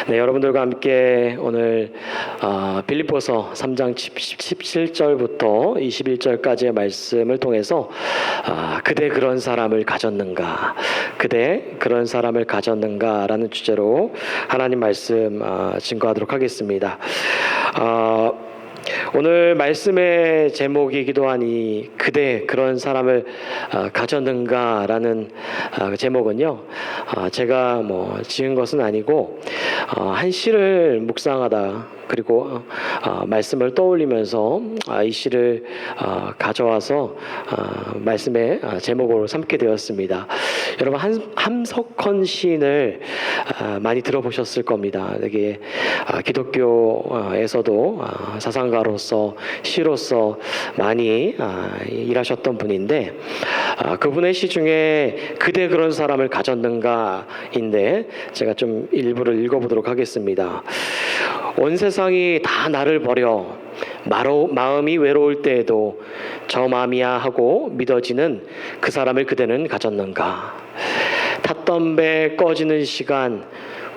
네, 여러분들과 함께 오늘 빌립보서 3장 17절부터 21절까지의 말씀을 통해서 그대 그런 사람을 가졌는가, 그대 그런 사람을 가졌는가라는 주제로 하나님 말씀 증거하도록 하겠습니다. 오늘 말씀의 제목이기도 하니 그대 그런 사람을 가졌는가라는 제목은요, 제가 지은 것은 아니고 한 시를 묵상하다 그리고 말씀을 떠올리면서 이 시를 가져와서 말씀의 제목으로 삼게 되었습니다. 여러분, 함석헌 시인을 많이 들어보셨을 겁니다. 여기 기독교에서도 사상가로서 시로서 많이 일하셨던 분인데, 그분의 시 중에 그대 그런 사람을 가졌는가인데 제가 좀 일부를 읽어보도록 하겠습니다. 온 세상이 다 나를 버려 마음이 외로울 때에도 저 마음이야 하고 믿어지는 그 사람을 그대는 가졌는가. 탔던 배 꺼지는 시간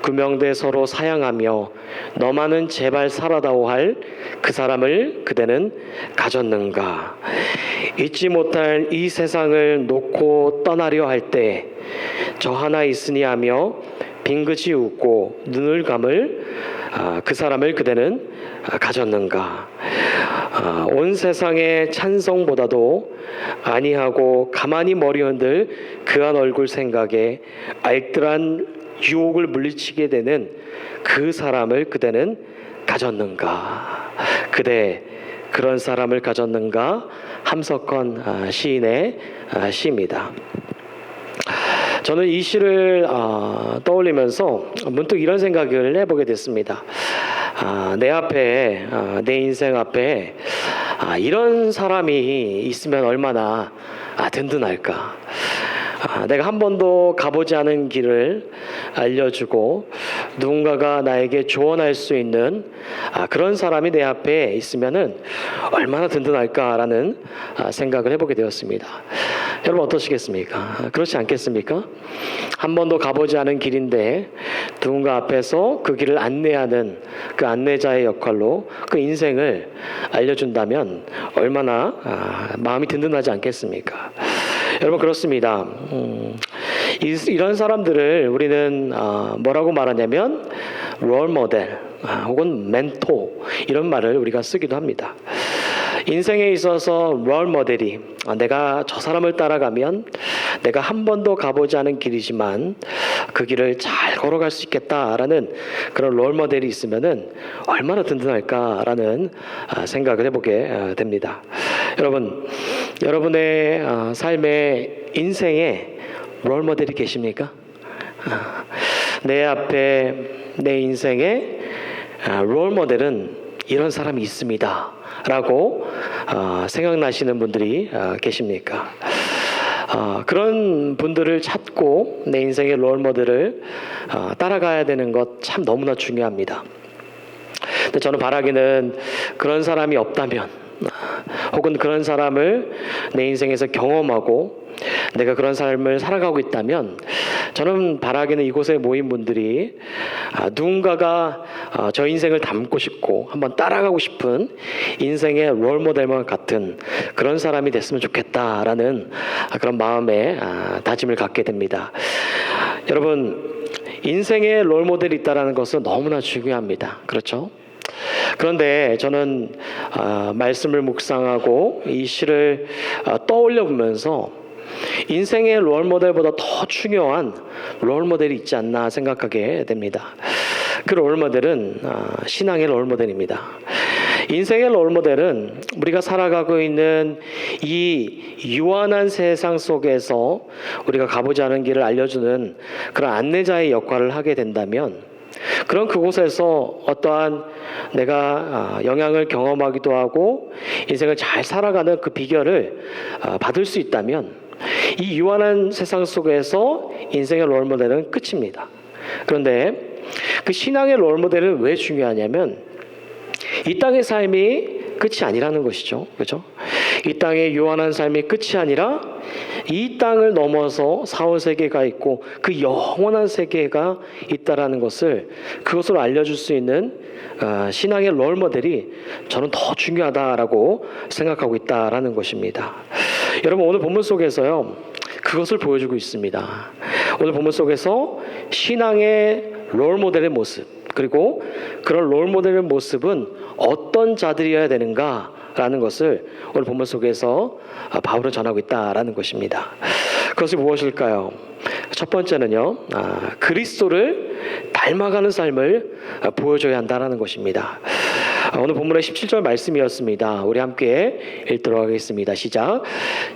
구명대 서로 사양하며 너만은 제발 살아다오 할 그 사람을 그대는 가졌는가. 잊지 못할 이 세상을 놓고 떠나려 할 때 저 하나 있으니 하며 빙긋이 웃고 눈을 감을 그 사람을 그대는 가졌는가. 온 세상의 찬성보다도 아니하고 가만히 머리 흔들 그한 얼굴 생각에 알뜰한 유혹을 물리치게 되는 그 사람을 그대는 가졌는가. 그대 그런 사람을 가졌는가. 함석헌 시인의 시입니다. 저는 이 시를 떠올리면서 문득 이런 생각을 해보게 됐습니다. 내 앞에, 내 인생 앞에 이런 사람이 있으면 얼마나 든든할까. 내가 한 번도 가보지 않은 길을 알려주고 누군가가 나에게 조언할 수 있는 그런 사람이 내 앞에 있으면은 얼마나 든든할까라는 생각을 해보게 되었습니다. 여러분 어떠시겠습니까? 그렇지 않겠습니까? 한 번도 가보지 않은 길인데 누군가 앞에서 그 길을 안내하는 그 안내자의 역할로 그 인생을 알려준다면 얼마나 마음이 든든하지 않겠습니까? 여러분 그렇습니다. 이런 사람들을 우리는 뭐라고 말하냐면 롤 모델 혹은 멘토 이런 말을 우리가 쓰기도 합니다. 인생에 있어서 롤 모델이 내가 저 사람을 따라가면 내가 한 번도 가보지 않은 길이지만 그 길을 잘 걸어갈 수 있겠다라는 그런 롤 모델이 있으면은 얼마나 든든할까라는 생각을 해보게 됩니다. 여러분, 여러분의 삶의 인생에 롤 모델이 계십니까? 내 앞에 내 인생에 롤 모델은 이런 사람이 있습니다 라고 생각나시는 분들이 계십니까? 그런 분들을 찾고 내 인생의 롤 모델을 따라가야 되는 것 참 너무나 중요합니다. 근데 저는 바라기는 그런 사람이 없다면 혹은 그런 사람을 내 인생에서 경험하고 내가 그런 삶을 살아가고 있다면 저는 바라기는 이곳에 모인 분들이 누군가가 저 인생을 닮고 싶고 한번 따라가고 싶은 인생의 롤모델과 같은 그런 사람이 됐으면 좋겠다라는 그런 마음의 다짐을 갖게 됩니다. 여러분, 인생의 롤모델이 있다는 것은 너무나 중요합니다. 그렇죠? 그런데 저는 말씀을 묵상하고 이 시를 떠올려 보면서 인생의 롤모델보다 더 중요한 롤모델이 있지 않나 생각하게 됩니다. 그 롤모델은 신앙의 롤모델입니다. 인생의 롤모델은 우리가 살아가고 있는 이 유한한 세상 속에서 우리가 가보지 않은 길을 알려주는 그런 안내자의 역할을 하게 된다면 그런 그곳에서 어떠한 내가 영향을 경험하기도 하고 인생을 잘 살아가는 그 비결을 받을 수 있다면 이 유한한 세상 속에서 인생의 롤모델은 끝입니다. 그런데 그 신앙의 롤모델은 왜 중요하냐면 이 땅의 삶이 끝이 아니라는 것이죠. 그렇죠? 이 땅의 유한한 삶이 끝이 아니라 이 땅을 넘어서 사후 세계가 있고 그 영원한 세계가 있다라는 것을 그것으로 알려줄 수 있는 신앙의 롤 모델이 저는 더 중요하다라고 생각하고 있다라는 것입니다. 여러분 오늘 본문 속에서요 그것을 보여주고 있습니다. 오늘 본문 속에서 신앙의 롤 모델의 모습 그리고 그런 롤 모델의 모습은 어떤 자들이어야 되는가라는 것을 오늘 본문 속에서 바울은 전하고 있다라는 것입니다. 그것이 무엇일까요? 첫 번째는요, 그리스도를 닮아가는 삶을 보여줘야 한다라는 것입니다. 오늘 본문의 17절 말씀이었습니다. 우리 함께 읽도록 하겠습니다. 시작.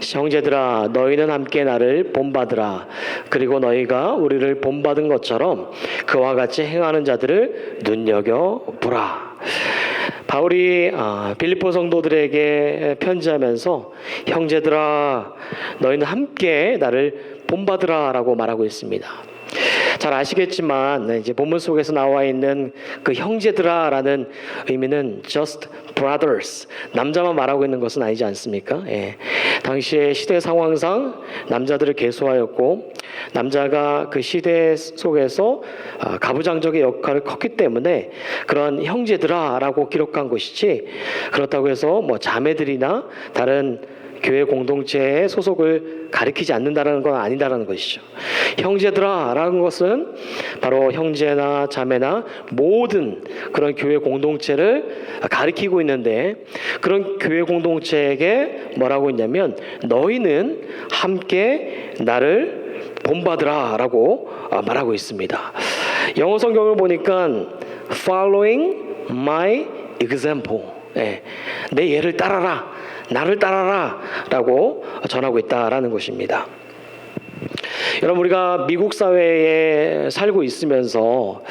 형제들아 너희는 함께 나를 본받으라. 그리고 너희가 우리를 본받은 것처럼 그와 같이 행하는 자들을 눈여겨보라. 바울이 빌립보 성도들에게 편지하면서 형제들아 너희는 함께 나를 본받으라 라고 말하고 있습니다. 잘 아시겠지만 이제 본문 속에서 나와 있는 그 형제들아라는 의미는 just brothers, 남자만 말하고 있는 것은 아니지 않습니까? 예. 당시의 시대 상황상 남자들을 계수하였고 남자가 그 시대 속에서 가부장적인 역할을 컸기 때문에 그런 형제들아라고 기록한 것이지 그렇다고 해서 뭐 자매들이나 다른 교회 공동체의 소속을 가리키지 않는다는 건 아니다라는 것이죠. 형제들아라는 것은 바로 형제나 자매나 모든 그런 교회 공동체를 가리키고 있는데 그런 교회 공동체에게 뭐라고 했냐면 너희는 함께 나를 본받으라라고 말하고 있습니다. 영어 성경을 보니까 following my example, 내 예를 따라라. 나를 따라라 라고 전하고 있다라는 것입니다. 여러분 우리가 미국 사회에 살고 있으면서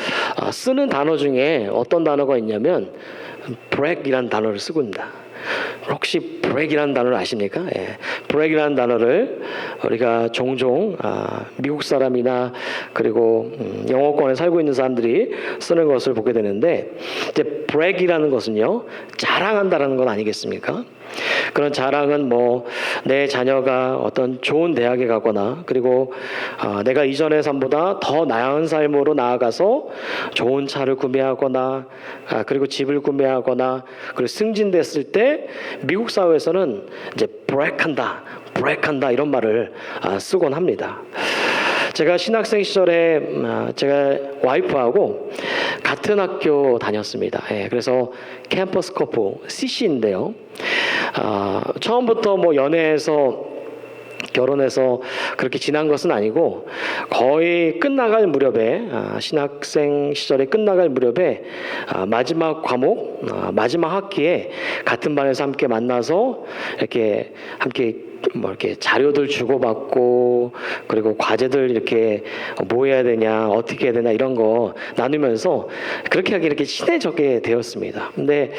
쓰는 단어 중에 어떤 단어가 있냐면 brag이라는 단어를 쓰고 있습니다. 혹시 brag이라는 단어를 아십니까? brag이라는 단어를 우리가 종종 미국 사람이나 그리고 영어권에 살고 있는 사람들이 쓰는 것을 보게 되는데 이제 brag이라는 것은요 자랑한다라는 건 아니겠습니까? 그런 자랑은 뭐 내 자녀가 어떤 좋은 대학에 가거나 그리고 내가 이전의 삶보다 더 나은 삶으로 나아가서 좋은 차를 구매하거나 그리고 집을 구매하거나 그리고 승진됐을 때 미국 사회에서는 이제 브렉한다 이런 말을 쓰곤 합니다. 제가 신학생 시절에 제가 와이프하고 같은 학교 다녔습니다. 그래서 캠퍼스 커플 CC인데요. 처음부터 뭐 연애해서 결혼해서 그렇게 지난 것은 아니고 거의 끝나갈 무렵에 신학생 시절에 끝나갈 무렵에 마지막 과목 마지막 학기에 같은 반에서 함께 만나서 이렇게 함께 뭐 이렇게 자료들 주고받고 그리고 과제들 이렇게 뭐 해야 되냐 어떻게 해야 되나 이런 거 나누면서 그렇게 하게 이렇게 친해지게 되었습니다. 근데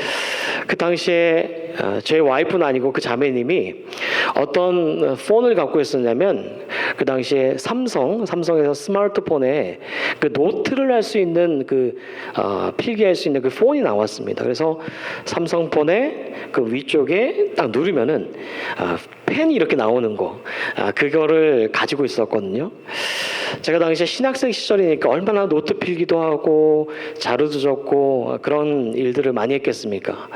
그 당시에 제 와이프는 아니고 그 자매님이 어떤 폰을 갖고 있었냐면 그 당시에 삼성에서 스마트폰에 그 노트를 할 수 있는 그 필기할 수 있는 그 폰이 나왔습니다. 그래서 삼성폰에 그 위쪽에 딱 누르면은 펜이 이렇게 나오는 거 그거를 가지고 있었거든요. 제가 당시에 신학생 시절이니까 얼마나 노트 필기도 하고 자료도 적고 그런 일들을 많이 했겠습니까?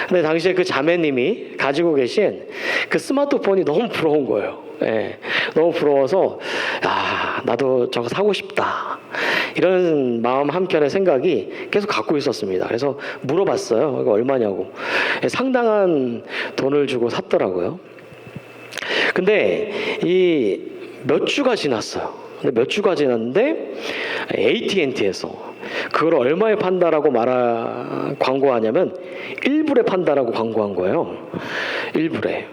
근데 당시에 그 자매님이 가지고 계신 그 스마트폰이 너무 부러운 거예요. 너무 부러워서 나도 저거 사고 싶다 이런 마음 한켠의 생각이 계속 갖고 있었습니다. 그래서 물어봤어요. 이거 얼마냐고. 상당한 돈을 주고 샀더라고요. 근데 이 몇 주가 지났어요. 근데 몇 주가 지났는데 AT&T에서 그걸 얼마에 판다라고 광고하냐면 1불에 판다라고 광고한 거예요. 1불에.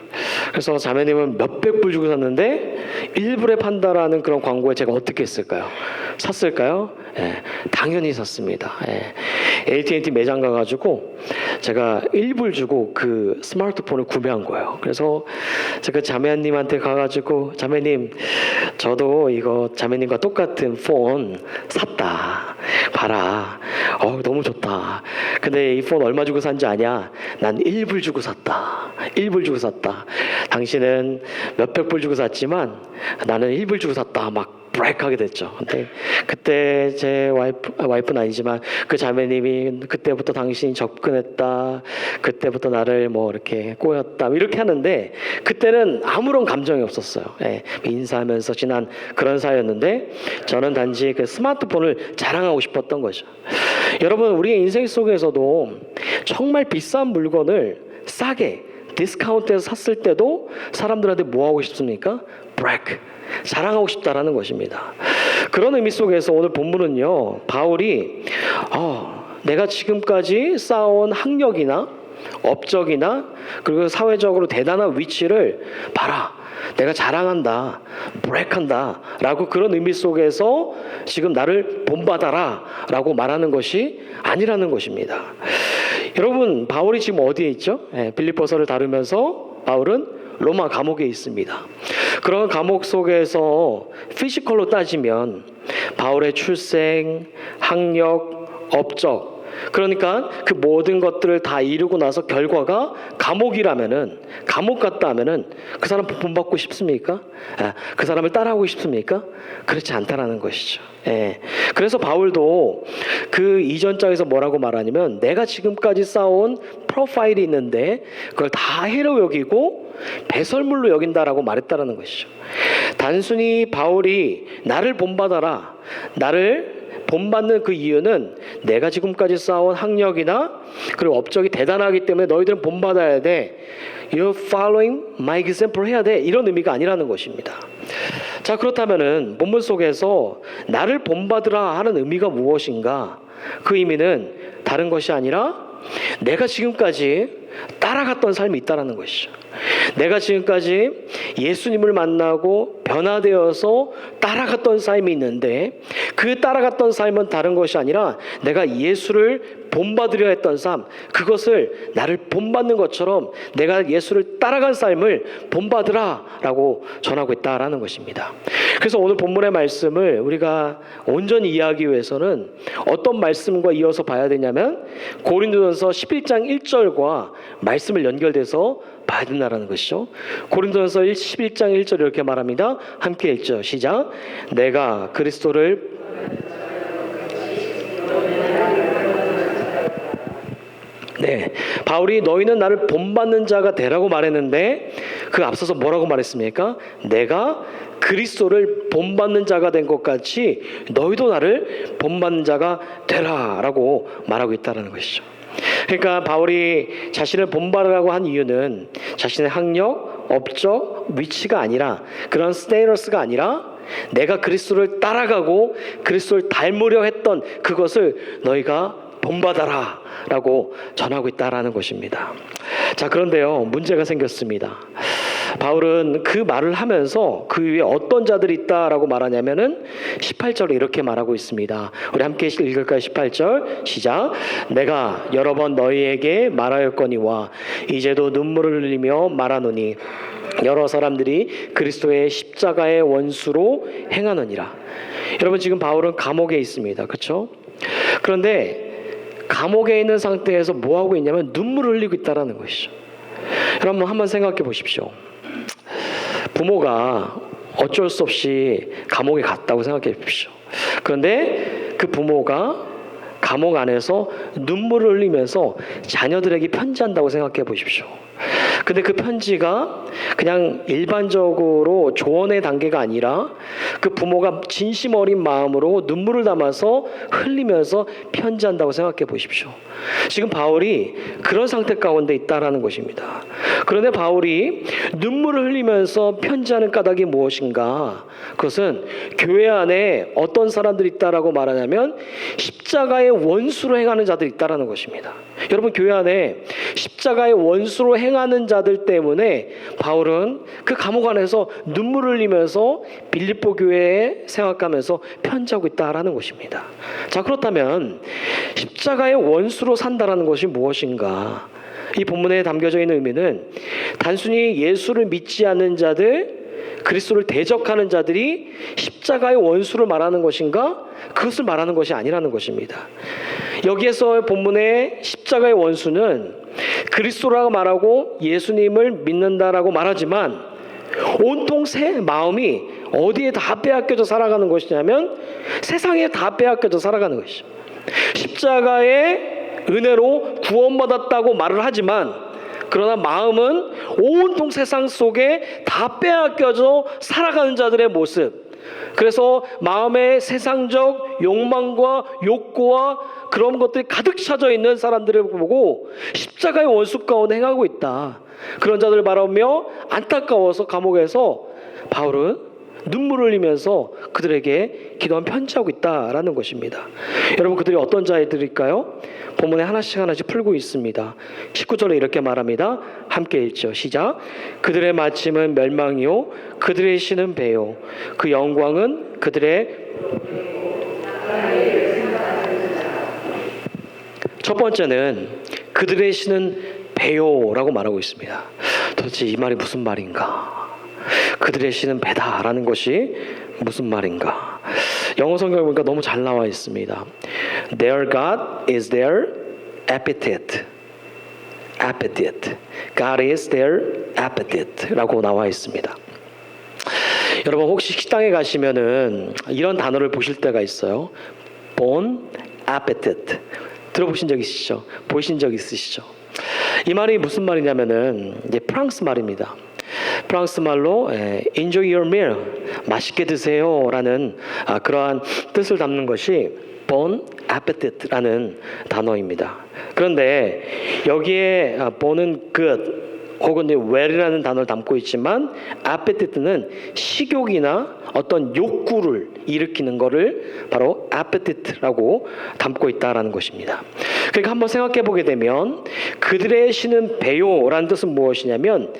그래서 자매님은 몇백 불 주고 샀는데 1불에 판다라는 그런 광고에 제가 어떻게 했을까요? 샀을까요? 당연히 샀습니다. AT&T 매장 가가지고 제가 1불 주고 그 스마트폰을 구매한 거예요. 그래서 제가 자매님한테 가가지고 자매님 저도 이거 자매님과 똑같은 폰 샀다. 봐라. 너무 좋다. 근데 이 폰 얼마 주고 산지 아냐? 난 1불 주고 샀다. 1불 주고 샀다. 당신은 몇백 불 주고 샀지만 나는 1불 주고 샀다. 막 브레이크하게 됐죠. 근데 그때 제 와이프는 아니지만 그 자매님이 그때부터 당신이 접근했다. 그때부터 나를 뭐 이렇게 꼬였다. 이렇게 하는데 그때는 아무런 감정이 없었어요. 예, 인사하면서 지난 그런 사이였는데 저는 단지 그 스마트폰을 자랑하고 싶었던 거죠. 여러분, 우리의 인생 속에서도 정말 비싼 물건을 싸게 디스카운트에서 샀을 때도 사람들한테 뭐 하고 싶습니까? 브레이크. 자랑하고 싶다라는 것입니다. 그런 의미 속에서 오늘 본문은요, 바울이 내가 지금까지 쌓아온 학력이나 업적이나 그리고 사회적으로 대단한 위치를 봐라, 내가 자랑한다, 브레이크한다 라고 그런 의미 속에서 지금 나를 본받아라 라고 말하는 것이 아니라는 것입니다. 여러분, 바울이 지금 어디에 있죠? 빌립보서를 다루면서 바울은 로마 감옥에 있습니다. 그런 감옥 속에서 피지컬로 따지면 바울의 출생, 학력, 업적, 그러니까 그 모든 것들을 다 이루고 나서 결과가 감옥이라면은, 감옥 같다 하면은 그 사람 본받고 싶습니까? 그 사람을 따라하고 싶습니까? 그렇지 않다라는 것이죠. 그래서 바울도 그 이전 장에서 뭐라고 말하냐면, 내가 지금까지 쌓아온 프로파일이 있는데 그걸 다 해로 여기고 배설물로 여긴다라고 말했다라는 것이죠. 단순히 바울이 나를 본받아라, 나를 본받는 그 이유는 내가 지금까지 쌓아온 학력이나 그리고 업적이 대단하기 때문에 너희들은 본받아야 돼, You're following my example 해야 돼, 이런 의미가 아니라는 것입니다. 자, 그렇다면은 본문 속에서 나를 본받으라 하는 의미가 무엇인가? 그 의미는 다른 것이 아니라 내가 지금까지 따라갔던 삶이 있다라는 것이죠. 내가 지금까지 예수님을 만나고 변화되어서 따라갔던 삶이 있는데, 그 따라갔던 삶은 다른 것이 아니라 내가 예수를 본받으려 했던 삶, 그것을 나를 본받는 것처럼 내가 예수를 따라간 삶을 본받으라 라고 전하고 있다라는 것입니다. 그래서 오늘 본문의 말씀을 우리가 온전히 이해하기 위해서는 어떤 말씀과 이어서 봐야 되냐면 고린도전서 11장 1절과 말씀을 연결돼서 봐야 된다는 것이죠. 고린도전서 11장 1절 이렇게 말합니다. 함께 읽죠. 시작. 내가 그리스도를 바울이 너희는 나를 본받는 자가 되라고 말했는데 그 앞서서 뭐라고 말했습니까? 내가 그리스도를 본받는 자가 된 것 같이 너희도 나를 본받는 자가 되라라고 말하고 있다는 것이죠. 그러니까 바울이 자신을 본받으라고 한 이유는 자신의 학력, 업적, 위치가 아니라, 그런 스테이러스가 아니라 내가 그리스도를 따라가고 그리스도를 닮으려 했던 그것을 너희가 본받아라 라고 전하고 있다라는 것입니다. 자, 그런데요, 문제가 생겼습니다. 바울은 그 말을 하면서 그 위에 어떤 자들이 있다라고 말하냐면은 18절에 이렇게 말하고 있습니다. 우리 함께 읽을까요? 18절 시작. 내가 여러 번 너희에게 말하였거니와 이제도 눈물을 흘리며 말하노니 여러 사람들이 그리스도의 십자가의 원수로 행하느니라. 여러분, 지금 바울은 감옥에 있습니다. 그렇죠? 그런데 감옥에 있는 상태에서 뭐 하고 있냐면 눈물을 흘리고 있다라는 것이죠. 여러분, 한번 생각해 보십시오. 부모가 어쩔 수 없이 감옥에 갔다고 생각해 보십시오. 그런데 그 부모가 감옥 안에서 눈물을 흘리면서 자녀들에게 편지한다고 생각해 보십시오. 근데 그 편지가 그냥 일반적으로 조언의 단계가 아니라 그 부모가 진심 어린 마음으로 눈물을 담아서 흘리면서 편지한다고 생각해 보십시오. 지금 바울이 그런 상태 가운데 있다라는 것입니다. 그런데 바울이 눈물을 흘리면서 편지하는 까닭이 무엇인가? 그것은 교회 안에 어떤 사람들이 있다라고 말하냐면 십자가의 원수로 행하는 자들이 있다라는 것입니다. 여러분, 교회 안에 십자가의 원수로 행하는 자들 때문에 바울은 그 감옥 안에서 눈물을 흘리면서 빌립보 교회에 생각하면서 편지하고 있다라는 것입니다. 자, 그렇다면 십자가의 원수로 산다라는 것이 무엇인가? 이 본문에 담겨져 있는 의미는 단순히 예수를 믿지 않는 자들, 그리스도를 대적하는 자들이 십자가의 원수를 말하는 것인가? 그것을 말하는 것이 아니라는 것입니다. 여기에서 본문의 십자가의 원수는 그리스도라고 말하고 예수님을 믿는다라고 말하지만 온통 새 마음이 어디에 다 빼앗겨져 살아가는 것이냐면 세상에 다 빼앗겨져 살아가는 것이죠. 십자가의 은혜로 구원받았다고 말을 하지만 그러나 마음은 온통 세상 속에 다 빼앗겨져 살아가는 자들의 모습. 그래서 마음에 세상적 욕망과 욕구와 그런 것들이 가득 차져 있는 사람들을 보고 십자가의 원수 가운데 행하고 있다. 그런 자들을 바라보며 안타까워서 감옥에서 바울은 눈물을 흘리면서 그들에게 기도한 편지하고 있다라는 것입니다. 여러분, 그들이 어떤 자들일까요? 본문에 하나씩 풀고 있습니다. 19절에 이렇게 말합니다. 함께 읽죠. 시작. 그들의 마침은 멸망이요 그들의 신은 배요 그 영광은 그들의. 첫 번째는 그들의 신은 배요라고 말하고 있습니다. 도대체 이 말이 무슨 말인가? 그들의 신은 배다라는 것이 무슨 말인가? 영어 성경을 보니까 너무 잘 나와 있습니다. Their God is their appetite. Appetite. God is their appetite라고 나와 있습니다. 여러분, 혹시 식당에 가시면은 이런 단어를 보실 때가 있어요. Bon appetit. 들어보신 적 있으시죠? 보신 적 있으시죠? 이 말이 무슨 말이냐면은 이제 프랑스 말입니다. 프랑스 말로 enjoy your meal, 맛있게 드세요라는 그러한 뜻을 담는 것이 bon appetit라는 단어입니다. 그런데 여기에 bon은 good 혹은 well이라는 단어를 담고 있지만 appetit는 식욕이나 어떤 욕구를 일으키는 것을 바로 appetit라고 담고 있다라는 것입니다. 그러니까 한번 생각해 보게 되면 그들의 신은 배요라는 뜻은 무엇이냐면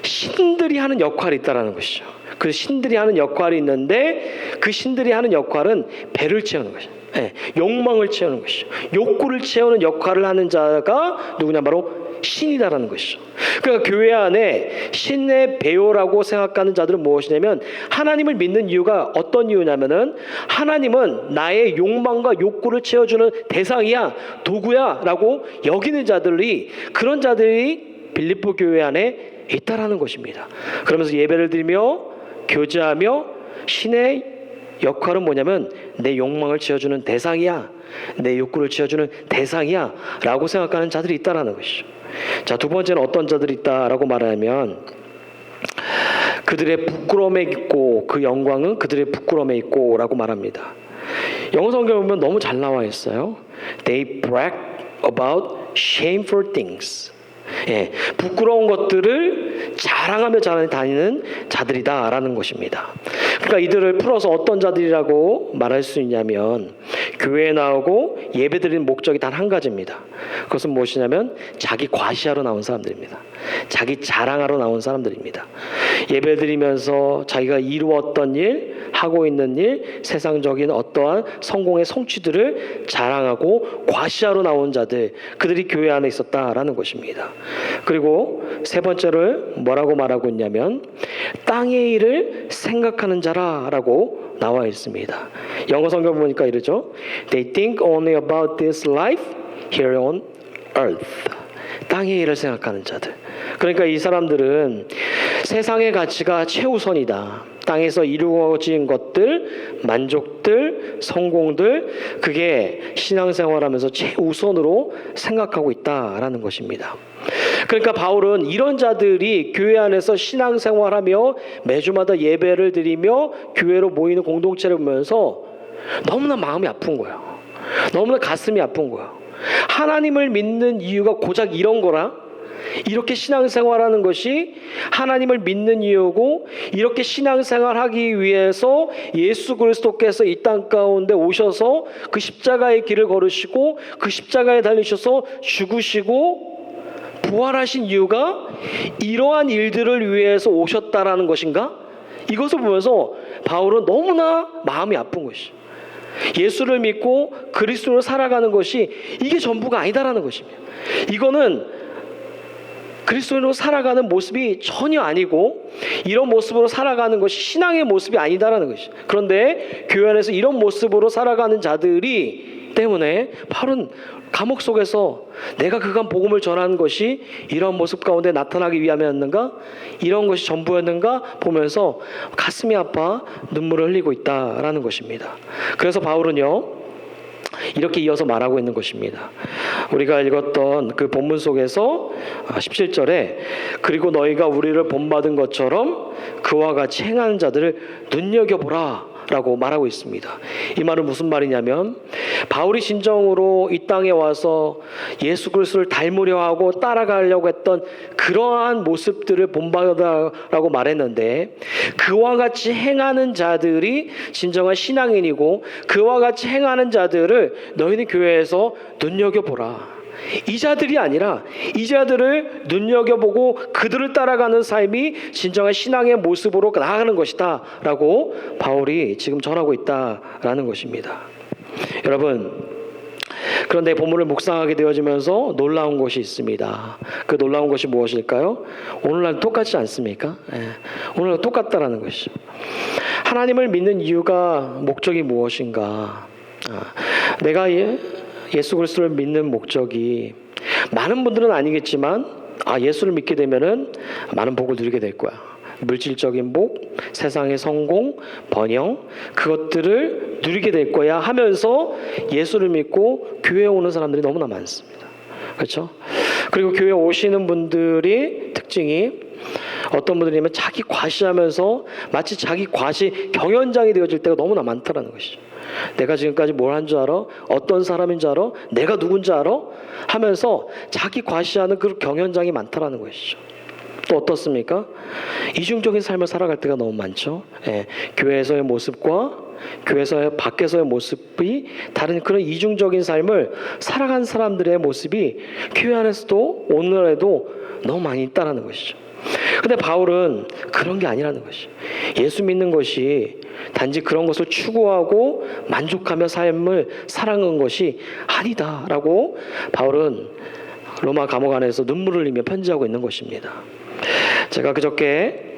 신들이 하는 역할이 있다라는 것이죠. 그 신들이 하는 역할이 있는데 그 신들이 하는 역할은 배를 채우는 것이죠. 욕망을 채우는 것이죠. 욕구를 채우는 역할을 하는 자가 누구냐? 바로 신이다라는 것이죠. 그러니까 교회 안에 신의 배요라고 생각하는 자들은 무엇이냐면 하나님을 믿는 이유가 어떤 이유냐면은 하나님은 나의 욕망과 욕구를 채워주는 대상이야, 도구야 라고 여기는 자들이, 그런 자들이 빌립보 교회 안에 있다라는 것입니다. 그러면서 예배를 드리며 교제하며 신의 역할은 뭐냐면 내 욕망을 채워주는 대상이야, 내 욕구를 채워주는 대상이야 라고 생각하는 자들이 있다라는 것이죠. 자, 두 번째는 어떤 자들이 있다라고 말하면 그들의 부끄러움에 있고 그 영광은 그들의 부끄러움에 있고 라고 말합니다. 영어 성경에 보면 너무 잘 나와 있어요. They brag about shameful things. 부끄러운 것들을 자랑하며 다니는 자들이다라는 것입니다. 그러니까 이들을 풀어서 어떤 자들이라고 말할 수 있냐면 교회에 나오고 예배드리는 목적이 단 한 가지입니다. 그것은 무엇이냐면 자기 과시하러 나온 사람들입니다. 자기 자랑하러 나온 사람들입니다. 예배드리면서 자기가 이루었던 일, 하고 있는 일, 세상적인 어떠한 성공의 성취들을 자랑하고 과시하러 나온 자들, 그들이 교회 안에 있었다라는 것입니다. 그리고 세 번째를 뭐라고 말하고 있냐면 땅의 일을 생각하는 자라라고 나와 있습니다. 영어 성경 보니까 이러죠. They think only about this life here on earth. 땅의 일을 생각하는 자들. 그러니까 이 사람들은 세상의 가치가 최우선이다. 땅에서 이루어진 것들, 만족들, 성공들, 그게 신앙생활하면서 최우선으로 생각하고 있다라는 것입니다. 그러니까 바울은 이런 자들이 교회 안에서 신앙생활하며 매주마다 예배를 드리며 교회로 모이는 공동체를 보면서 너무나 마음이 아픈 거예요. 너무나 가슴이 아픈 거예요. 하나님을 믿는 이유가 고작 이런 거라? 이렇게 신앙생활하는 것이 하나님을 믿는 이유고, 이렇게 신앙생활하기 위해서 예수 그리스도께서 이 땅 가운데 오셔서 그 십자가의 길을 걸으시고 그 십자가에 달리셔서 죽으시고 부활하신 이유가 이러한 일들을 위해서 오셨다라는 것인가? 이것을 보면서 바울은 너무나 마음이 아픈 것이죠. 예수를 믿고 그리스도로 살아가는 것이 이게 전부가 아니다라는 것입니다. 이거는 그리스도인으로 살아가는 모습이 전혀 아니고 이런 모습으로 살아가는 것이 신앙의 모습이 아니다라는 것이죠. 그런데 교회 안에서 이런 모습으로 살아가는 자들이 때문에 바울은 감옥 속에서 내가 그간 복음을 전하는 것이 이런 모습 가운데 나타나기 위함이었는가? 이런 것이 전부였는가? 보면서 가슴이 아파 눈물을 흘리고 있다라는 것입니다. 그래서 바울은요, 이렇게 이어서 말하고 있는 것입니다. 우리가 읽었던 그 본문 속에서 17절에 그리고 너희가 우리를 본받은 것처럼 그와 같이 행하는 자들을 눈여겨보라 라고 말하고 있습니다. 이 말은 무슨 말이냐면 바울이 진정으로 이 땅에 와서 예수 그리스도를 닮으려 하고 따라가려고 했던 그러한 모습들을 본받으라고 말했는데, 그와 같이 행하는 자들이 진정한 신앙인이고 그와 같이 행하는 자들을 너희는 교회에서 눈여겨보라. 이 자들이 아니라 이 자들을 눈여겨보고 그들을 따라가는 삶이 진정한 신앙의 모습으로 나아가는 것이다 라고 바울이 지금 전하고 있다라는 것입니다. 여러분, 그런데 본문을 묵상하게 되어지면서 놀라운 것이 있습니다. 그 놀라운 것이 무엇일까요? 오늘날 똑같지 않습니까? 오늘날 똑같다라는 것이죠. 하나님을 믿는 이유가, 목적이 무엇인가? 내가 예수 그리스도를 믿는 목적이, 많은 분들은 아니겠지만 예수를 믿게 되면은 많은 복을 누리게 될 거야. 물질적인 복, 세상의 성공, 번영, 그것들을 누리게 될 거야 하면서 예수를 믿고 교회에 오는 사람들이 너무나 많습니다. 그렇죠? 그리고 교회에 오시는 분들이 특징이, 어떤 분들이면 자기 과시하면서 마치 자기 과시 경연장이 되어질 때가 너무나 많다라는 것이죠. 내가 지금까지 뭘 한 줄 알아? 어떤 사람인 줄 알아? 내가 누군지 알아? 하면서 자기 과시하는 그 경연장이 많다라는 것이죠. 또 어떻습니까? 이중적인 삶을 살아갈 때가 너무 많죠. 교회에서의 모습과 교회에서의 밖에서의 모습이 다른 그런 이중적인 삶을 살아간 사람들의 모습이 교회 안에서도 오늘에도 너무 많이 있다라는 것이죠. 근데 바울은 그런 게 아니라는 것이, 예수 믿는 것이 단지 그런 것을 추구하고 만족하며 삶을 살아가는 것이 아니다라고 바울은 로마 감옥 안에서 눈물을 흘리며 편지하고 있는 것입니다. 제가 그저께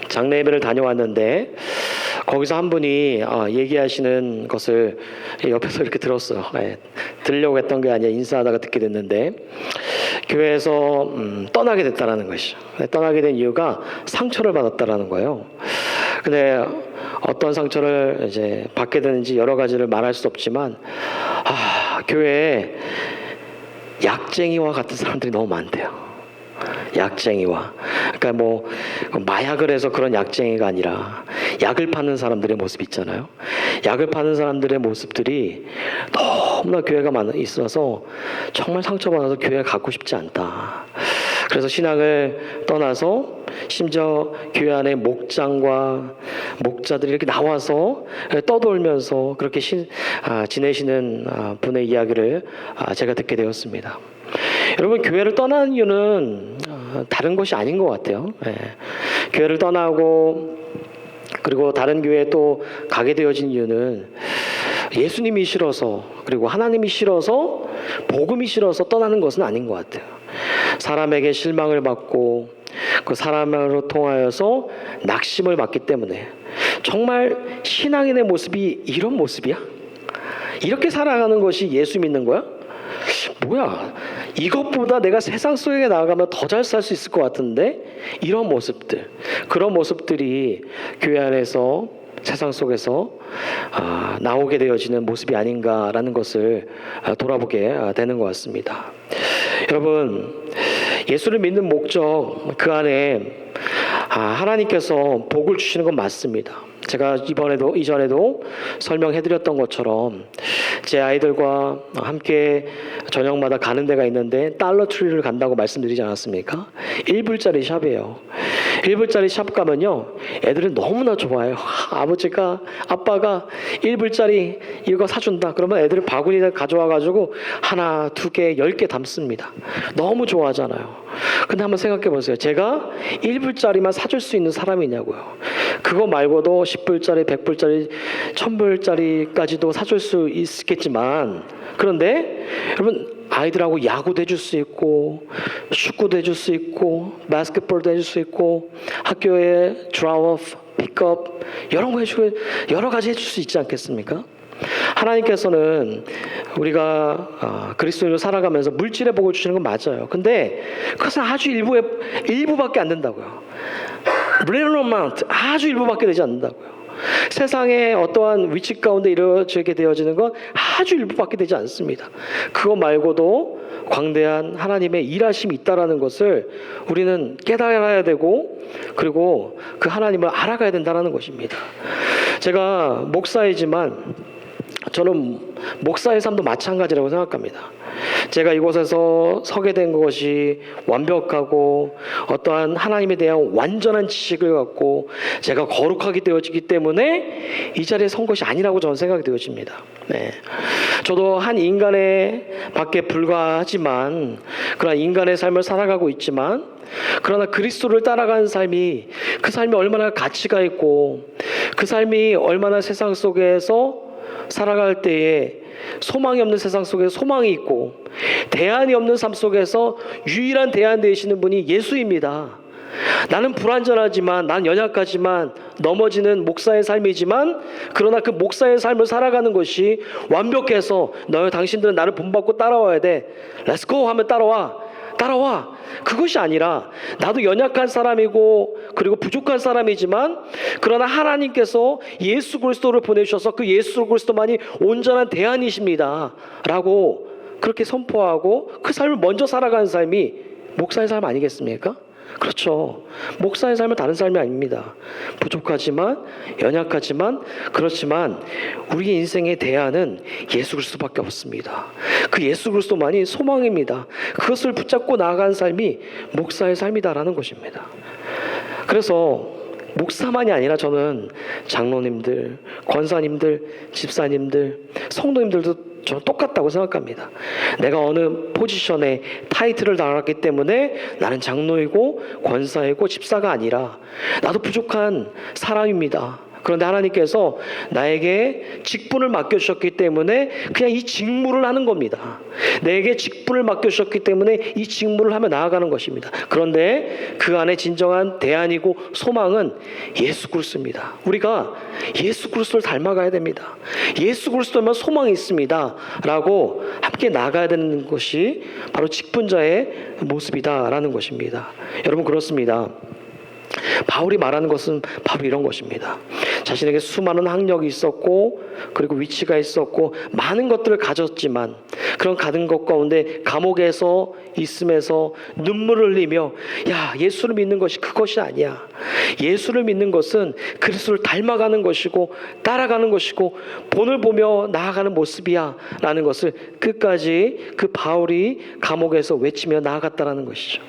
장례 예배를 다녀왔는데 거기서 한 분이 얘기하시는 것을 옆에서 이렇게 들었어요. 들으려고 했던 게 아니라 인사하다가 듣게 됐는데, 교회에서 떠나게 됐다라는 것이죠. 떠나게 된 이유가 상처를 받았다라는 거예요. 근데 어떤 상처를 이제 받게 되는지 여러 가지를 말할 수 없지만, 교회에 약쟁이와 같은 사람들이 너무 많대요. 약쟁이와, 그러니까 뭐 마약을 해서 그런 약쟁이가 아니라 약을 파는 사람들의 모습 있잖아요. 약을 파는 사람들의 모습들이 너무나 교회가 있어서 정말 상처받아서 교회에 가고 싶지 않다. 그래서 신앙을 떠나서 심지어 교회 안에 목장과 목자들이 이렇게 나와서 떠돌면서 그렇게 지내시는 분의 이야기를 제가 듣게 되었습니다. 여러분, 교회를 떠나는 이유는 다른 것이 아닌 것 같아요. 교회를 떠나고 그리고 다른 교회에 또 가게 되어진 이유는 예수님이 싫어서, 그리고 하나님이 싫어서, 복음이 싫어서 떠나는 것은 아닌 것 같아요. 사람에게 실망을 받고 그 사람으로 통하여서 낙심을 받기 때문에, 정말 신앙인의 모습이 이런 모습이야? 이렇게 살아가는 것이 예수 믿는 거야? 뭐야, 이것보다 내가 세상 속에 나아가면 더 잘 살 수 있을 것 같은데, 이런 모습들, 그런 모습들이 교회 안에서 세상 속에서 나오게 되어지는 모습이 아닌가라는 것을 돌아보게 되는 것 같습니다. 여러분, 예수를 믿는 목적, 그 안에 하나님께서 복을 주시는 건 맞습니다. 제가 이전에도 설명해드렸던 것처럼 제 아이들과 함께 저녁마다 가는 데가 있는데 달러트리를 간다고 말씀드리지 않았습니까? 1불짜리 샵이에요. 1불짜리 샵 가면요, 애들은 너무나 좋아해요. 아빠가 1불짜리 이거 사준다. 그러면 애들이 바구니를 가져와가지고 하나, 두 개, 10개 담습니다. 너무 좋아하잖아요. 근데 한번 생각해 보세요. 제가 1불짜리만 사줄 수 있는 사람이냐고요. 그거 말고도 10불짜리, 100불짜리, 1000불짜리까지도 사줄 수 있겠지만, 그런데 여러분, 아이들하고 야구도 해줄 수 있고, 축구도 해줄 수 있고, 바스켓볼도 해줄 수 있고, 학교에 드롭오프, 픽업 이런 거 해주고 여러 가지 해줄 수 있지 않겠습니까? 하나님께서는 우리가 그리스도인으로 살아가면서 물질의 복을 주시는 건 맞아요. 근데 그것은 아주 일부밖에 안 된다고요. Little amount, 아주 일부밖에 되지 않는다고요. 세상의 어떠한 위치 가운데 이루어지게 되어지는 건 아주 일부밖에 되지 않습니다. 그거 말고도 광대한 하나님의 일하심이 있다라는 것을 우리는 깨달아야 되고, 그리고 그 하나님을 알아가야 된다는 것입니다. 제가 목사이지만 저는 목사의 삶도 마찬가지라고 생각합니다. 제가 이곳에서 서게 된 것이 완벽하고 어떠한 하나님에 대한 완전한 지식을 갖고 제가 거룩하게 되어지기 때문에 이 자리에 선 것이 아니라고 저는 생각이 되어집니다. 네. 저도 한 인간의 밖에 불과하지만, 그러나 인간의 삶을 살아가고 있지만, 그러나 그리스도를 따라가는 삶이, 그 삶이 얼마나 가치가 있고 그 삶이 얼마나 세상 속에서 살아갈 때에 소망이 없는 세상 속에 소망이 있고, 대안이 없는 삶 속에서 유일한 대안 되시는 분이 예수입니다. 나는 불완전하지만, 난 연약하지만, 넘어지는 목사의 삶이지만, 그러나 그 목사의 삶을 살아가는 것이 완벽해서 당신들은 나를 본받고 따라와야 돼, Let's go 하면 따라와. 그것이 아니라 나도 연약한 사람이고 그리고 부족한 사람이지만, 그러나 하나님께서 예수 그리스도를 보내주셔서 그 예수 그리스도만이 온전한 대안이십니다 라고 그렇게 선포하고 그 삶을 먼저 살아가는 삶이 목사의 삶 아니겠습니까? 그렇죠. 목사의 삶은 다른 삶이 아닙니다. 부족하지만, 연약하지만, 그렇지만 우리 인생의 대안은 예수 그리스도밖에 없습니다. 그 예수 그리스도만이 소망입니다. 그것을 붙잡고 나아가는 삶이 목사의 삶이다라는 것입니다. 그래서 목사만이 아니라 저는 장로님들, 권사님들, 집사님들, 성도님들도 저는 똑같다고 생각합니다. 내가 어느 포지션에 타이틀을 달았기 때문에 나는 장로이고 권사이고 집사가 아니라 나도 부족한 사람입니다. 그런데 하나님께서 나에게 직분을 맡겨주셨기 때문에 그냥 이 직무를 하는 겁니다. 내게 직분을 맡겨주셨기 때문에 이 직무를 하며 나아가는 것입니다. 그런데 그 안에 진정한 대안이고 소망은 예수 그리스도입니다. 우리가 예수 그리스도를 닮아가야 됩니다. 예수 그리스도면 소망이 있습니다 라고 함께 나가야 되는 것이 바로 직분자의 모습이다라는 것입니다. 여러분, 그렇습니다. 바울이 말하는 것은 바로 이런 것입니다. 자신에게 수많은 학력이 있었고 그리고 위치가 있었고 많은 것들을 가졌지만, 그런 가진 것 가운데 감옥에서 있음에서 눈물을 흘리며, 야, 예수를 믿는 것이 그것이 아니야. 예수를 믿는 것은 그리스도를 닮아가는 것이고 따라가는 것이고 본을 보며 나아가는 모습이야 라는 것을 끝까지 그 바울이 감옥에서 외치며 나아갔다라는 것이죠.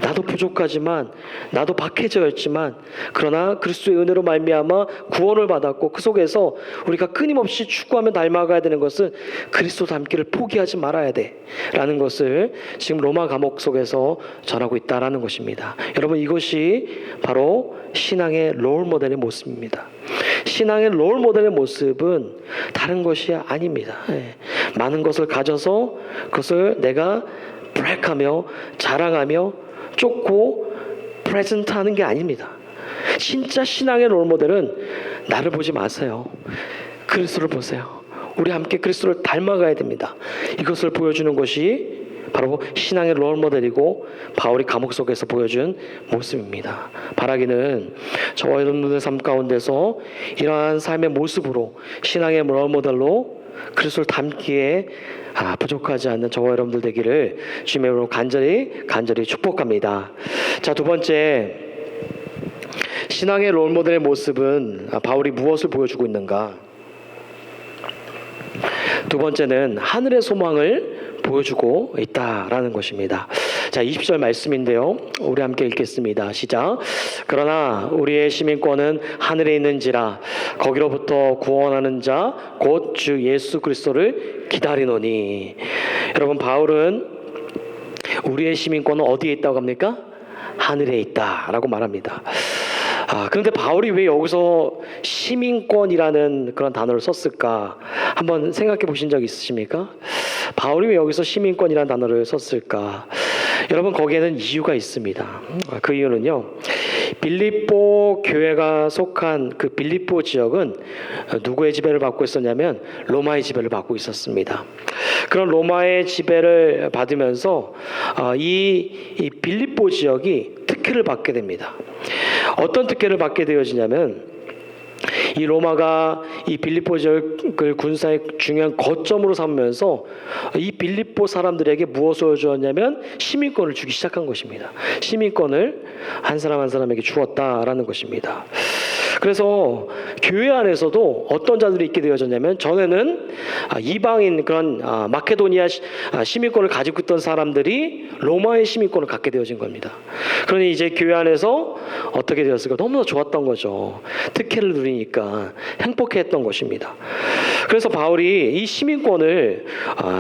나도 부족하지만, 나도 박해자였지만, 그러나 그리스도의 은혜로 말미암아 구원을 받았고 그 속에서 우리가 끊임없이 추구하며 닮아가야 되는 것은 그리스도 닮기를 포기하지 말아야 돼 라는 것을 지금 로마 감옥 속에서 전하고 있다라는 것입니다. 여러분, 이것이 바로 신앙의 롤 모델의 모습입니다. 신앙의 롤 모델의 모습은 다른 것이 아닙니다. 많은 것을 가져서 그것을 내가 브렉하며 자랑하며 쫓고 프레젠트하는 게 아닙니다. 진짜 신앙의 롤 모델은 나를 보지 마세요. 그리스도를 보세요. 우리 함께 그리스도를 닮아가야 됩니다. 이것을 보여주는 것이 바로 신앙의 롤 모델이고 바울이 감옥 속에서 보여준 모습입니다. 바라기는 저와 여러분들의 삶 가운데서 이러한 삶의 모습으로 신앙의 롤 모델로 그리스도를 닮기에 부족하지 않는 저와 여러분들 되기를 주님의 이름으로 간절히 축복합니다. 자, 두 번째, 신앙의 롤 모델의 모습은 바울이 무엇을 보여주고 있는가? 두 번째는 하늘의 소망을 보여주고 있다라는 것입니다. 자, 20절 말씀인데요. 우리 함께 읽겠습니다. 시작. 그러나 우리의 시민권은 하늘에 있는지라 거기로부터 구원하는 자 곧 주 예수 그리스도를 기다리노니. 여러분, 바울은 우리의 시민권은 어디에 있다고 합니까? 하늘에 있다라고 말합니다. 그런데 바울이 왜 여기서 시민권이라는 그런 단어를 썼을까? 한번 생각해 보신 적 있으십니까? 바울이 왜 여기서 시민권이라는 단어를 썼을까? 여러분, 거기에는 이유가 있습니다. 그 이유는요, 빌립보 교회가 속한 그 빌립보 지역은 누구의 지배를 받고 있었냐면 로마의 지배를 받고 있었습니다. 그런 로마의 지배를 받으면서 이 빌립보 지역이 특혜를 받게 됩니다. 어떤 특혜를 받게 되어지냐면, 이 로마가 이 빌립보 지역을 군사의 중요한 거점으로 삼으면서 이 빌립보 사람들에게 무엇을 주었냐면 시민권을 주기 시작한 것입니다. 시민권을 한 사람 한 사람에게 주었다라는 것입니다. 그래서 교회 안에서도 어떤 자들이 있게 되어졌냐면, 전에는 이방인 그런 마케도니아 시민권을 가지고 있던 사람들이 로마의 시민권을 갖게 되어진 겁니다. 그러니 이제 교회 안에서 어떻게 되었을까? 너무나 좋았던 거죠. 특혜를 누리니까 행복했던 것입니다. 그래서 바울이 이 시민권을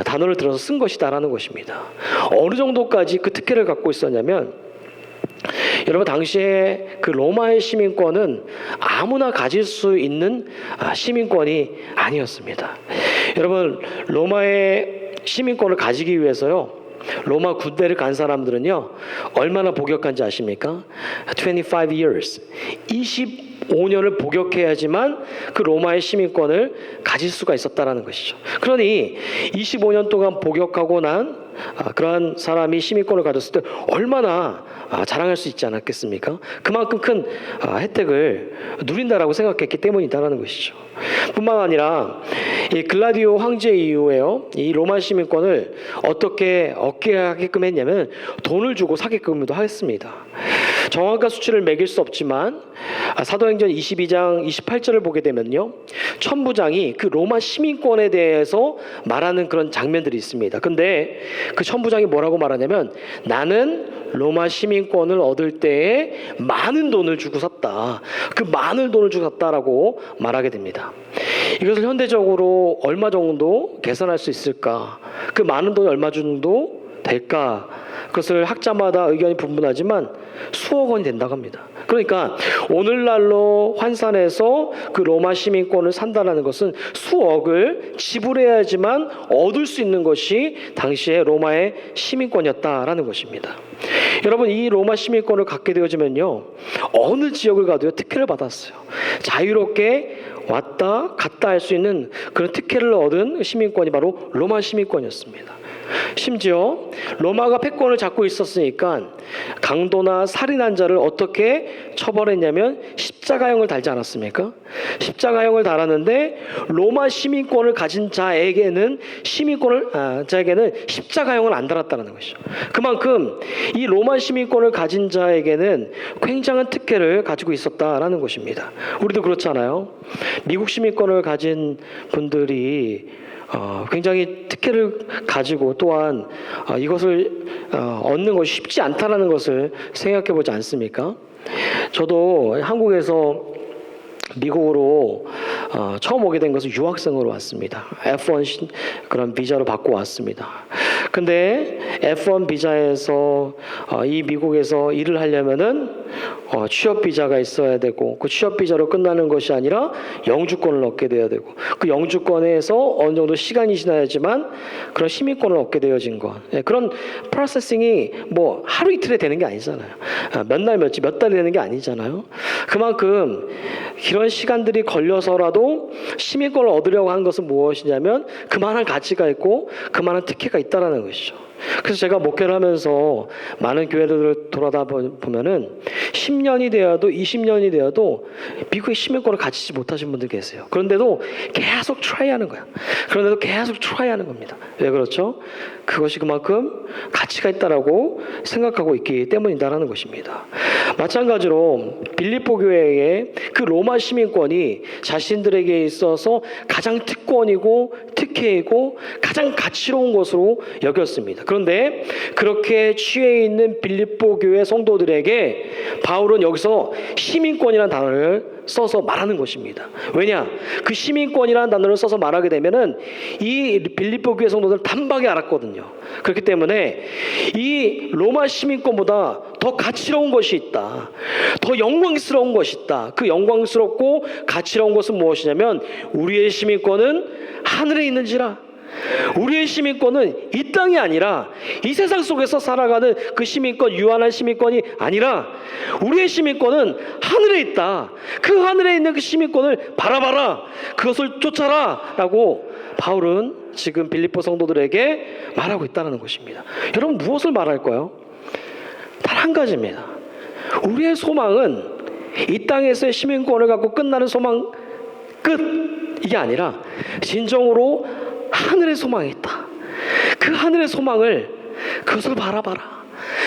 단어를 들어서 쓴 것이다라는 것입니다. 어느 정도까지 그 특혜를 갖고 있었냐면, 여러분, 당시에 그 로마의 시민권은 아무나 가질 수 있는 시민권이 아니었습니다. 여러분, 로마의 시민권을 가지기 위해서요, 로마 군대를 간 사람들은요, 얼마나 복역한지 아십니까? 25 years, 25년을 복역해야지만 그 로마의 시민권을 가질 수가 있었다라는 것이죠. 그러니 25년 동안 복역하고 난 그러한 사람이 시민권을 가졌을 때 얼마나 자랑할 수 있지 않았겠습니까? 그만큼 큰 혜택을 누린다라고 생각했기 때문이다라는 것이죠. 뿐만 아니라 이 글라디오 황제 이후에요, 이 로마 시민권을 어떻게 얻게 하게끔 했냐면 돈을 주고 사게끔도 했습니다. 정확한 수치를 매길 수 없지만 사도행전 22장 28절을 보게 되면요, 천부장이 그 로마 시민권에 대해서 말하는 그런 장면들이 있습니다. 근데 그 천부장이 뭐라고 말하냐면, 나는 로마 시민권을 얻을 때에 많은 돈을 주고 샀다. 그 많은 돈을 주고 샀다라고 말하게 됩니다. 이것을 현대적으로 얼마 정도 계산할 수 있을까? 그 많은 돈이 얼마 정도 될까? 그것을 학자마다 의견이 분분하지만 수억 원이 된다고 합니다. 그러니까 오늘날로 환산해서 그 로마 시민권을 산다는 것은 수억을 지불해야지만 얻을 수 있는 것이 당시의 로마의 시민권이었다라는 것입니다. 여러분, 이 로마 시민권을 갖게 되어지면요, 어느 지역을 가도요 특혜를 받았어요. 자유롭게 왔다 갔다 할 수 있는 그런 특혜를 얻은 시민권이 바로 로마 시민권이었습니다. 심지어 로마가 패권을 잡고 있었으니까 강도나 살인한 자를 어떻게 처벌했냐면 십자가형을 달지 않았습니까? 십자가형을 달았는데 로마 시민권을 가진 자에게는 십자가형을 안 달았다는 것이죠. 그만큼 이 로마 시민권을 가진 자에게는 굉장한 특혜를 가지고 있었다라는 것입니다. 우리도 그렇잖아요. 미국 시민권을 가진 분들이 굉장히 특혜를 가지고 또한 이것을 얻는 것이 쉽지 않다라는 것을 생각해 보지 않습니까? 저도 한국에서 미국으로 처음 오게 된 것은 유학생으로 왔습니다. F1 그런 비자로 받고 왔습니다. 근데 F1 비자에서 이 미국에서 일을 하려면은 취업 비자가 있어야 되고, 그 취업 비자로 끝나는 것이 아니라 영주권을 얻게 돼야 되고, 그 영주권에서 어느 정도 시간이 지나야지만 그런 시민권을 얻게 되어진 것. 그런 프로세싱이 뭐 하루 이틀에 되는 게 아니잖아요. 몇 날 몇 달이 되는 게 아니잖아요. 그만큼 이런 시간들이 걸려서라도 시민권을 얻으려고 하는 것은 무엇이냐면 그만한 가치가 있고 그만한 특혜가 있다라는 것이죠. 그래서 제가 목회를 하면서 많은 교회들을 돌아다 보면은 10년이 되어도 20년이 되어도 미국의 시민권을 가지지 못하신 분들 계세요. 그런데도 계속 트라이하는 거야. 그런데도 계속 트라이하는 겁니다. 왜 그렇죠? 그것이 그만큼 가치가 있다라고 생각하고 있기 때문이다라는 것입니다. 마찬가지로 빌립보 교회의 그 로마 시민권이 자신들에게 있어서 가장 특권이고 특혜이고 가장 가치로운 것으로 여겼습니다. 그런데 그렇게 취해 있는 빌립보 교회 성도들에게 바울은 여기서 시민권이라는 단어를 써서 말하는 것입니다. 왜냐? 그 시민권이라는 단어를 써서 말하게 되면은 이 빌립보 교회 성도들은 단박에 알았거든요. 그렇기 때문에 이 로마 시민권보다 더 가치로운 것이 있다. 더 영광스러운 것이 있다. 그 영광스럽고 가치로운 것은 무엇이냐면 우리의 시민권은 하늘에 있는지라. 우리의 시민권은 이 땅이 아니라 이 세상 속에서 살아가는 그 시민권, 유한한 시민권이 아니라 우리의 시민권은 하늘에 있다. 그 하늘에 있는 그 시민권을 바라봐라. 그것을 쫓아라. 라고 바울은 지금 빌립보 성도들에게 말하고 있다는 것입니다. 여러분, 무엇을 말할까요? 단 한 가지입니다. 우리의 소망은 이 땅에서의 시민권을 갖고 끝나는 소망 끝, 이게 아니라 진정으로 하늘의 소망이 있다. 그 하늘의 소망을, 그것을 바라봐라.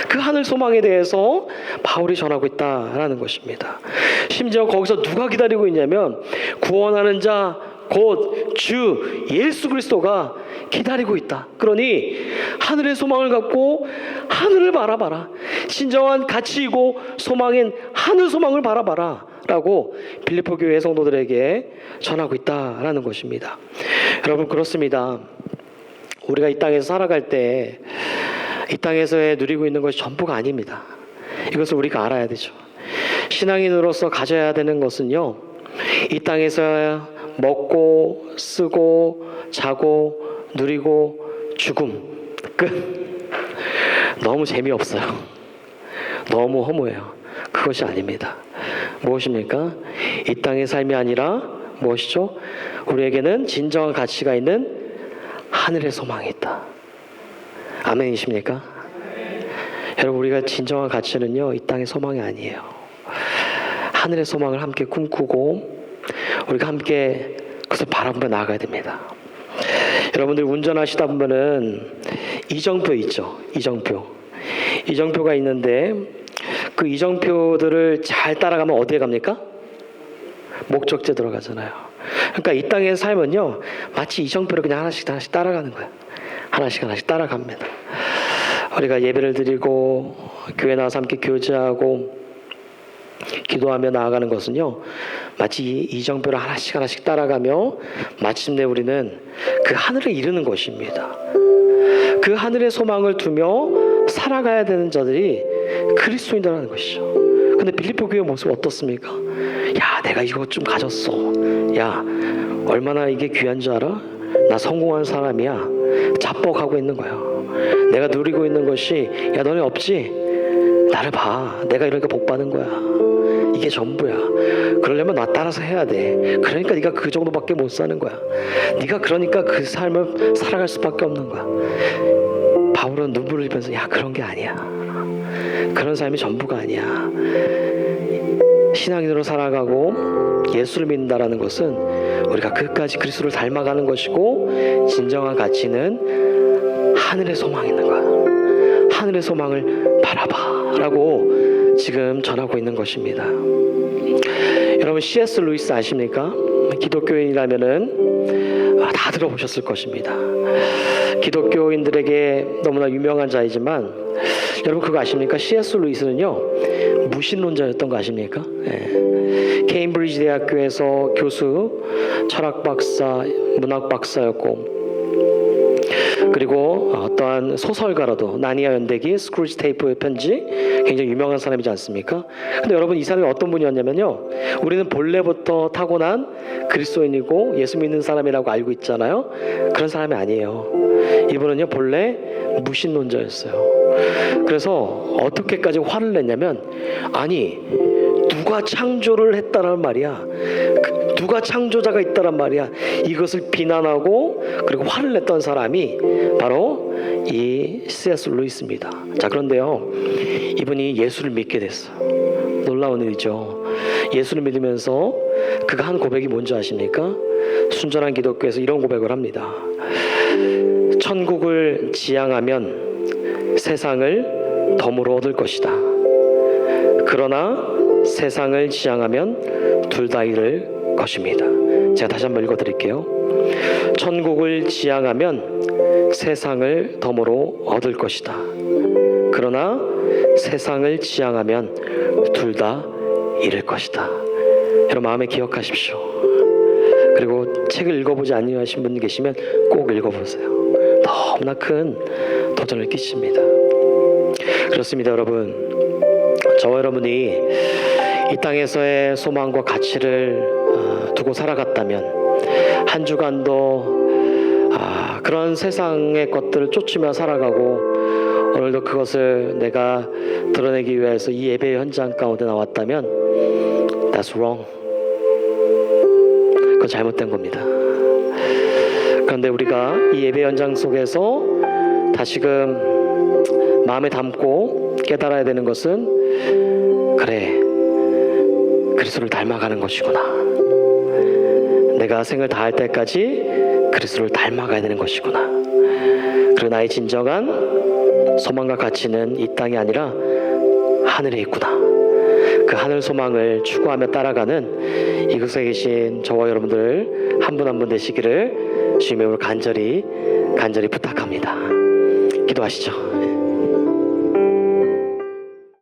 그 하늘 소망에 대해서 바울이 전하고 있다라는 것입니다. 심지어 거기서 누가 기다리고 있냐면 구원하는 자 곧 주 예수 그리스도가 기다리고 있다. 그러니 하늘의 소망을 갖고 하늘을 바라봐라. 진정한 가치이고 소망인 하늘 소망을 바라봐라 라고 빌립보 교회 성도들에게 전하고 있다라는 것입니다. 여러분, 그렇습니다. 우리가 이 땅에서 살아갈 때 이 땅에서 누리고 있는 것이 전부가 아닙니다. 이것을 우리가 알아야 되죠. 신앙인으로서 가져야 되는 것은요, 이 땅에서 먹고 쓰고 자고 누리고 죽음 끝. 너무 재미없어요. 너무 허무해요. 그것이 아닙니다. 무엇입니까? 이 땅의 삶이 아니라 무엇이죠? 우리에게는 진정한 가치가 있는 하늘의 소망이 있다. 아멘이십니까? 여러분, 우리가 진정한 가치는요, 이 땅의 소망이 아니에요. 하늘의 소망을 함께 꿈꾸고 우리가 함께 그것을 바라보며 나아가야 됩니다. 여러분들 운전하시다 보면은 이정표 있죠. 이정표가 있는데 그 이정표들을 잘 따라가면 어디에 갑니까? 목적지에 들어가잖아요. 그러니까 이 땅의 삶은요, 마치 이정표를 그냥 하나씩 따라가는 거예요. 하나씩 따라갑니다. 우리가 예배를 드리고 교회 나와서 함께 교제하고 기도하며 나아가는 것은요, 마치 이정표를 하나씩 따라가며 마침내 우리는 그 하늘을 이루는 것입니다. 그 하늘의 소망을 두며 살아가야 되는 자들이 그리스도인이라는 것이죠. 근데 빌립보 교회 모습 어떻습니까? 야, 내가 이거 좀 가졌어. 야, 얼마나 이게 귀한 줄 알아? 나 성공한 사람이야. 자뻑하고 있는 거야. 내가 누리고 있는 것이, 야, 너네 없지? 나를 봐. 내가 이러니까 복 받은 거야. 이게 전부야. 그러려면 나 따라서 해야 돼. 그러니까 네가 그 정도밖에 못 사는 거야. 네가 그러니까 그 삶을 살아갈 수밖에 없는 거야. 바울은 눈물을 흘리면서, 야, 그런 게 아니야. 그런 삶이 전부가 아니야. 신앙인으로 살아가고 예수를 믿는다라는 것은 우리가 끝까지 그리스도를 닮아가는 것이고, 진정한 가치는 하늘의 소망이 있는 거야. 하늘의 소망을 바라봐 라고 지금 전하고 있는 것입니다. 여러분, C.S. 루이스 아십니까? 기독교인이라면은 다 들어보셨을 것입니다. 기독교인들에게 너무나 유명한 자이지만, 여러분 그거 아십니까? C.S. 루이스는요, 무신론자였던 거 아십니까? 케임브리지 대학교에서 교수, 철학 박사, 문학 박사였고, 그리고 어떠한 소설가로도, 나니아 연대기, 스크루지 테이프의 편지, 굉장히 유명한 사람이지 않습니까? 근데 여러분, 이 사람이 어떤 분이었냐면요, 우리는 본래부터 타고난 그리스도인이고 예수 믿는 사람이라고 알고 있잖아요. 그런 사람이 아니에요. 이분은요, 본래 무신론자였어요. 그래서 어떻게까지 화를 냈냐면, 아니, 누가 창조를 했다란 말이야. 누가 창조자가 있다란 말이야. 이것을 비난하고 그리고 화를 냈던 사람이 바로 이 C.S. 루이스입니다. 자, 그런데요, 이분이 예수를 믿게 됐어요. 놀라운 일이죠. 예수를 믿으면서 그가 한 고백이 뭔지 아십니까? 순전한 기독교에서 이런 고백을 합니다. 천국을 지향하면 세상을 덤으로 얻을 것이다. 그러나 세상을 지향하면 둘 다 잃을 것입니다. 제가 다시 한번 읽어드릴게요. 천국을 지향하면 세상을 덤으로 얻을 것이다. 그러나 세상을 지향하면 둘 다 잃을 것이다. 여러분, 마음에 기억하십시오. 그리고 책을 읽어보지 아니하신 분 계시면 꼭 읽어보세요. 너무나 큰 도전을 끼칩니다. 그렇습니다, 여러분. 저와 여러분이 이 땅에서의 소망과 가치를 두고 살아갔다면 한 주간도 그런 세상의 것들을 쫓으며 살아가고 오늘도 그것을 내가 드러내기 위해서 이 예배 현장 가운데 나왔다면 That's wrong. 그건 잘못된 겁니다. 그런데 우리가 이 예배 현장 속에서 다시금 마음에 담고 깨달아야 되는 것은 그래, 그리스도를 닮아가는 것이구나. 내가 생을 다할 때까지 그리스도를 닮아가야 되는 것이구나. 그리고 나의 진정한 소망과 가치는 이 땅이 아니라 하늘에 있구나. 그 하늘 소망을 추구하며 따라가는 이곳에 계신 저와 여러분들 한 분 한 분 되시기를 주님의 이름으로 간절히 부탁합니다. 기도하시죠.